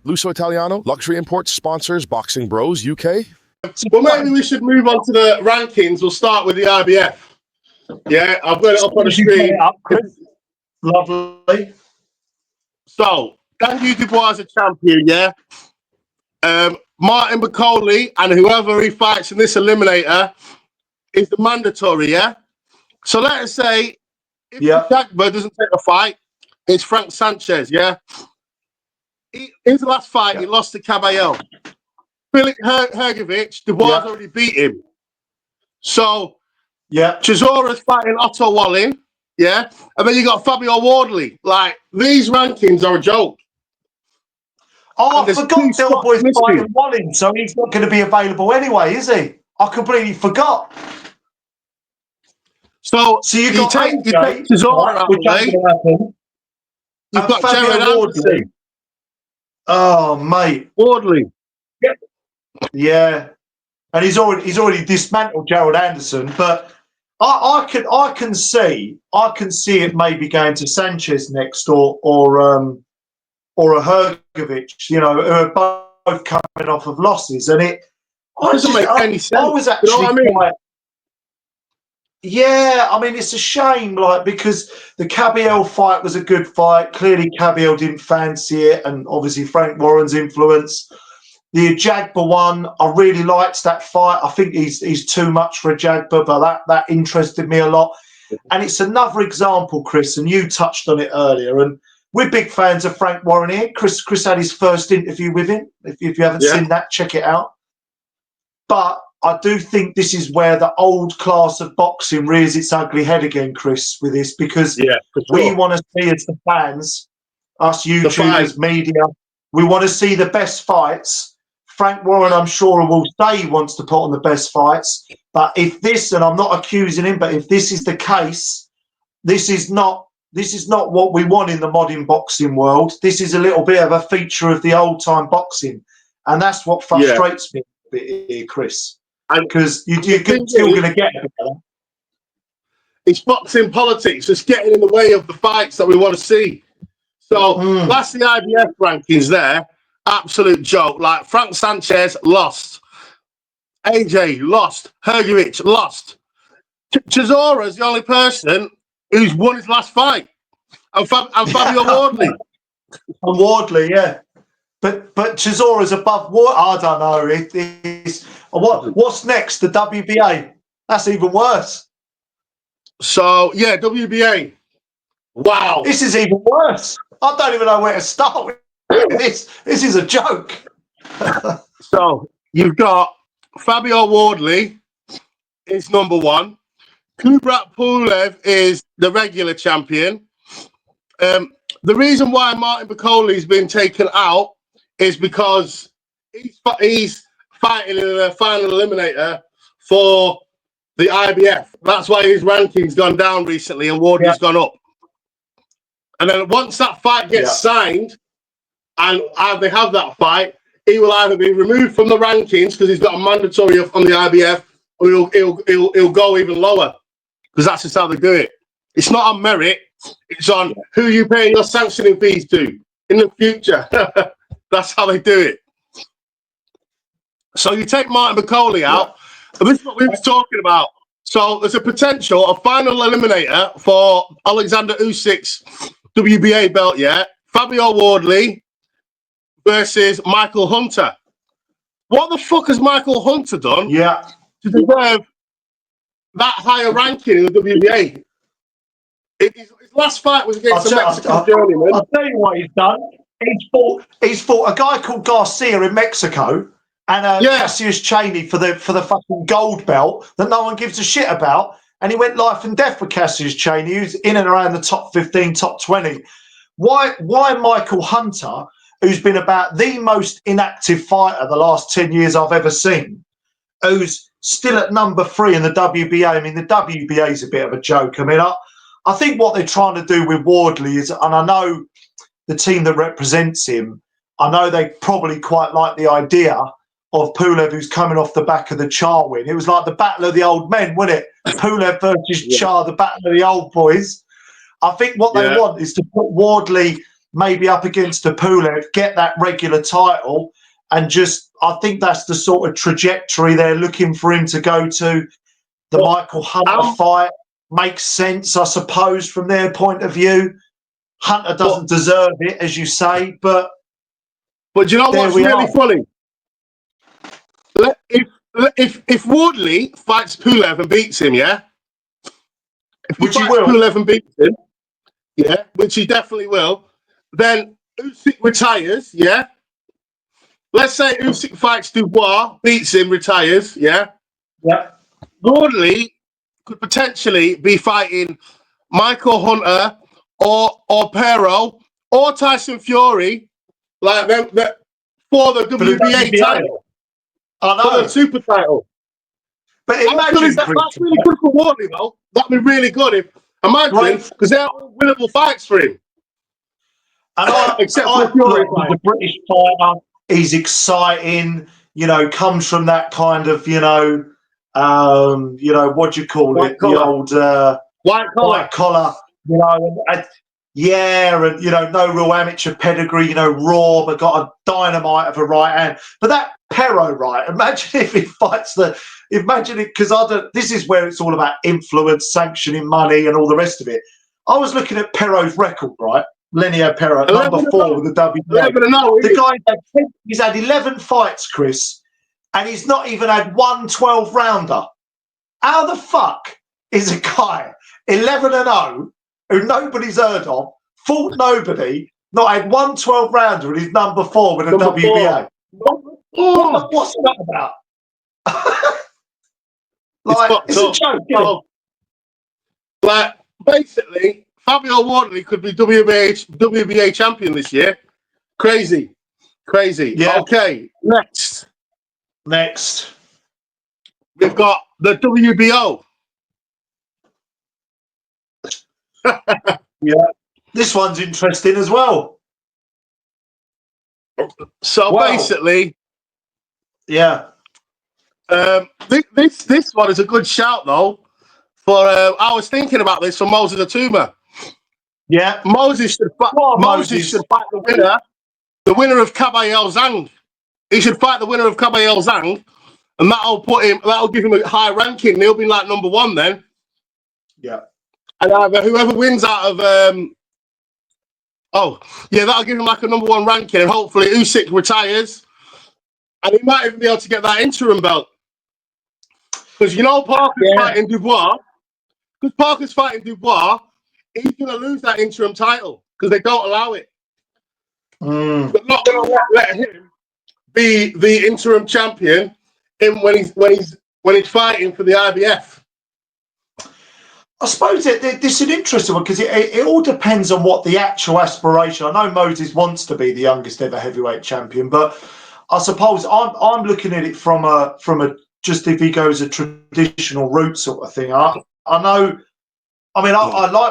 Luso Italiano, Luxury Imports sponsors Boxing Bros UK. Well, maybe we should move on to the rankings. We'll start with the IBF. Yeah, I've got it up on the screen. Lovely. So, Daniel Dubois is a champion, yeah? Martin Bacoli and whoever he fights in this eliminator is the mandatory, yeah? So let us say if Jagba doesn't take a fight, it's Frank Sanchez, yeah? His last fight, he lost to Caballero. Filip Hrgović, Dubois already beat him. So, Chisora's fighting Otto Wallin, yeah? And then you got Fabio Wardley. Like, these rankings are a joke. Oh, I forgot Del Boy's fighting Wallin, so he's not going to be available anyway, is he? I completely forgot. So you take Chisora out of the way. You've got Jared Anderson. Oh, mate, Wardley. Yeah, and he's already dismantled Gerald Anderson, but I can see it maybe going to Sanchez next or a Hrgović, you know, who are both coming off of losses, and it doesn't make any sense. I was actually, you know what I mean? I mean, it's a shame, like, because the Caballero fight was a good fight. Clearly, Caballero didn't fancy it, and obviously Frank Warren's influence. The Jagba one, I really liked that fight. I think he's too much for a Jagba, but that interested me a lot. And it's another example, Chris, and you touched on it earlier. And we're big fans of Frank Warren here. Chris had his first interview with him. If you haven't seen that, check it out. But I do think this is where the old class of boxing rears its ugly head again, Chris, with this, because we want to see, as the fans, us YouTubers, media, we want to see the best fights. Frank Warren, I'm sure, will say he wants to put on the best fights. But if this, and I'm not accusing him, but if this is the case, this is not what we want in the modern boxing world. This is a little bit of a feature of the old-time boxing. And that's what frustrates me a bit here, Chris. Because you're still going to get it. It's boxing politics. It's getting in the way of the fights that we want to see. So that's the IBF rankings there. Absolute joke. Like, Frank Sanchez lost. AJ lost. Hrgović lost. Chisora's the only person who's won his last fight. And Fabio Wardley. And Wardley, yeah. But Chisora's above Wardley. I don't know. What's next? The WBA? That's even worse. So, yeah, WBA. Wow. This is even worse. I don't even know where to start with this. This is a joke. So, you've got Fabio Wardley is number one. Kubrat Pulev is the regular champion. The reason why Martin Bacoli's been taken out is because he's fighting in a final eliminator for the IBF. That's why his ranking's gone down recently and Wardley's gone up. And then once that fight gets signed and they have that fight, he will either be removed from the rankings because he's got a mandatory on the IBF, or he'll go even lower, because that's just how they do it. It's not on merit. It's on who you pay your sanctioning fees to in the future. That's how they do it. So you take Martin Bacoli out, and this is what we were talking about. So there's a potential, a final eliminator for Alexander Usyk's WBA belt, Fabio Wardley versus Michael Hunter. What the fuck has Michael Hunter done to deserve that higher ranking in the WBA? His last fight was against a Mexican journeyman. I'll tell you what he's done. He's fought a guy called Garcia in Mexico and Cassius Chaney for the fucking gold belt that no one gives a shit about. And he went life and death with Cassius Chaney, who's in and around the top 15, top 20. Why Michael Hunter, who's been about the most inactive fighter the last 10 years I've ever seen, who's still at number 3 in the WBA? I mean, the WBA is a bit of a joke. I mean, I think what they're trying to do with Wardley is, and I know the team that represents him, I know they probably quite like the idea of Pulev, who's coming off the back of the Char win. It was like the battle of the old men, wasn't it? Pulev versus Char, the battle of the old boys. I think what they want is to put Wardley maybe up against a Pulev, get that regular title, and just, I think that's the sort of trajectory they're looking for him to go to. The Michael Hunter fight makes sense, I suppose, from their point of view. Hunter doesn't deserve it, as you say, but do you know what's really funny? If Wardley fights Pulev and beats him, yeah? Which he will. Pulev and beats him, yeah, which he definitely will, then Usyk retires, yeah? Let's say Usyk fights Dubois, beats him, retires, yeah? Yeah. Wardley could potentially be fighting Michael Hunter or Pero or Tyson Fury, like them for the WBA title. I know. For the super title. But imagine that's really good for Wardley, though. That'd be really good. Imagine, because they're all winnable fights for him. And Except for Fury fight. The British fighter, he's exciting, comes from that kind of, what do you call white it? Collar. The old white collar, and no real amateur pedigree, raw, but got a dynamite of a right hand. But that Pero, right? Imagine if he fights because this is where it's all about influence, sanctioning money, and all the rest of it. I was looking at Pero's record, right? Lenio Pero, number 4 with the WBA. The guy, he's had 11 fights, Chris, and he's not even had one 12-rounder. How the fuck is a guy 11-0 who nobody's heard of, fought nobody, not had one 12-rounder, and he's number 4 with a WBA? What's that about? It's a joke. Like, basically, Fabio Wardley could be WBA champion this year. Crazy. Yeah. Okay, next. We've got the WBO. Yeah. This one's interesting as well. So basically, yeah. This one is a good shout though. For I was thinking about this for Moses Atuma. Yeah, Moses should fight the winner of Caballel Zhang. He should fight the winner of Caballel Zhang, and that'll give him a high ranking. He'll be like number 1 then. Yeah. And whoever wins out of that'll give him like a number 1 ranking, and hopefully Usyk retires, and he might even be able to get that interim belt. Because Parker's fighting Dubois. Because Parker's fighting Dubois, he's going to lose that interim title because they don't allow it. They're not going to let him be the interim champion when he's fighting for the IBF. I suppose this is an interesting one because it all depends on what the actual aspiration. I know Moses wants to be the youngest ever heavyweight champion, but I suppose I'm looking at it from a just if he goes a traditional route sort of thing. I like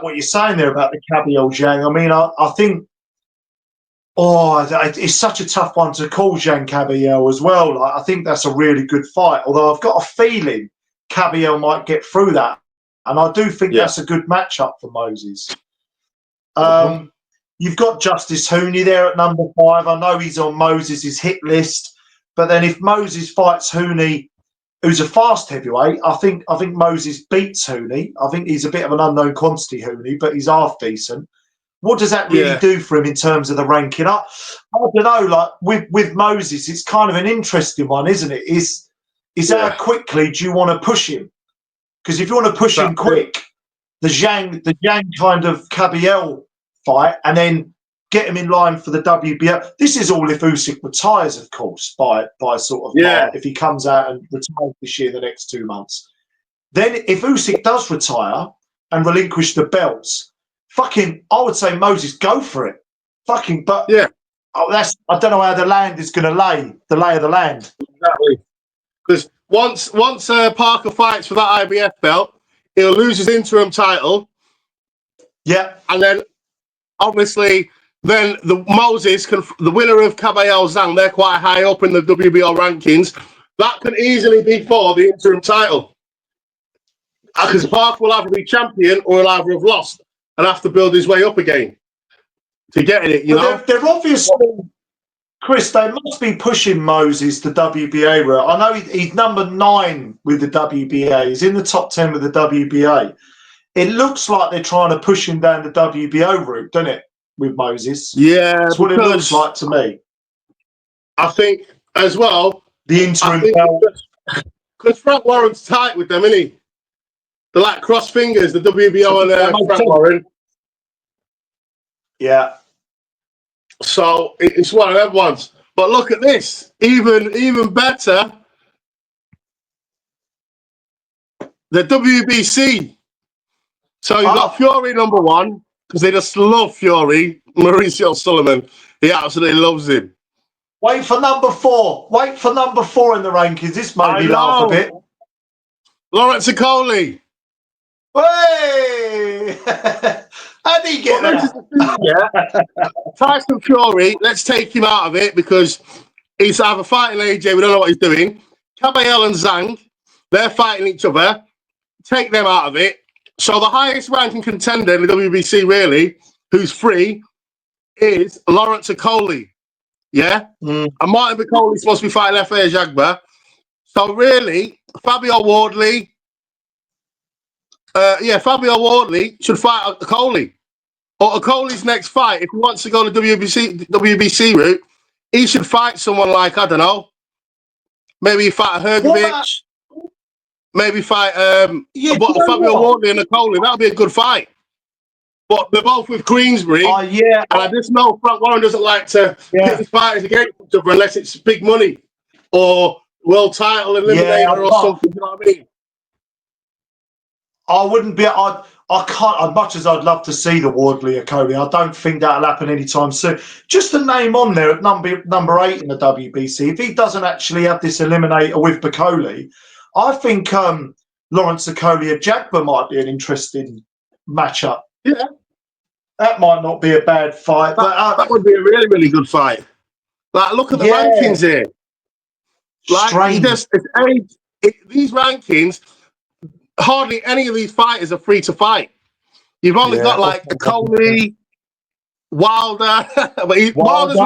what you're saying there about the Caballel Zhang. I mean, I think, it's such a tough one to call Zhang Caballel as well. I think that's a really good fight, although I've got a feeling Caballel might get through that. And I do think that's a good matchup for Moses. You've got Justice Hooney there at number 5. I know he's on Moses' hit list, but then if Moses fights Hooney, who's a fast heavyweight, I think Moses beats Hooney. I think he's a bit of an unknown quantity, Hooney, but he's half decent. What does that really do for him in terms of the ranking up? I don't know. Like with Moses, it's kind of an interesting one, isn't it? Is how quickly do you want to push him? Because if you want to push him quick, the Zhang kind of Caballel fight, and then get him in line for the WBO. This is all if Usyk retires, of course, by sort of if he comes out and retires this year, the next 2 months. Then if Usyk does retire and relinquish the belts, I would say Moses, go for it. I don't know how the land is going to lay the lay of the land. Exactly. Because once Parker fights for that IBF belt, he'll lose his interim title. Yeah. And then, obviously, then the winner of Caballero Zhang, they're quite high up in the WBO rankings. That can easily be for the interim title. Because Park will either be champion or he'll either have lost and have to build his way up again to get it, you know? They're obviously, Chris, they must be pushing Moses to WBA route. I know he's number 9 with the WBA. He's in the top 10 with the WBA. It looks like they're trying to push him down the WBO route, doesn't it, with Moses? Yeah, that's what it looks like to me. I think as well, the interim because Frank Warren's tight with them, isn't he? They're like cross fingers, the WBO and Frank Warren. Yeah. So it's one of them ones. But look at this, even better. The WBC. So you've got Fury number 1, because they just love Fury. Mauricio Sullivan. He absolutely loves him. Wait for number 4. Wait for number 4 in the rankings. This made me laugh a bit. Lawrence Okoli. Hey! How did he get that? Tyson Fury, let's take him out of it because he's either fighting AJ, we don't know what he's doing. Caballero and Zhang, they're fighting each other. Take them out of it. So the highest ranking contender in the WBC, really, who's free, is Lawrence Okoli. Yeah? And Martin Bicoli's supposed to be fighting F.A. Jagba. So really, Fabio Wardley, Fabio Wardley should fight Okoli. Or Okoli's next fight, if he wants to go the WBC route, he should fight someone like, I don't know, maybe fight Hergovich, maybe fight Fabio Wardley and Okoli. That would be a good fight. But they're both with Queensbury. And I just know Frank Warren doesn't like to pit his fighters against each other unless it's big money or world title eliminator or something. You know what I mean? I wouldn't be. I can't. As much as I'd love to see the Wardley Okoli, I don't think that'll happen anytime soon. Just the name on there at number 8 in the WBC. If he doesn't actually have this eliminator with Bicoli, I think Lawrence Okoli and Jagba might be an interesting matchup. Yeah, that might not be a bad fight. That would be a really, really good fight. Like, look at the rankings here. Like, these rankings. Hardly any of these fighters are free to fight. You've only got like Okoli, Wilder, but Wilder's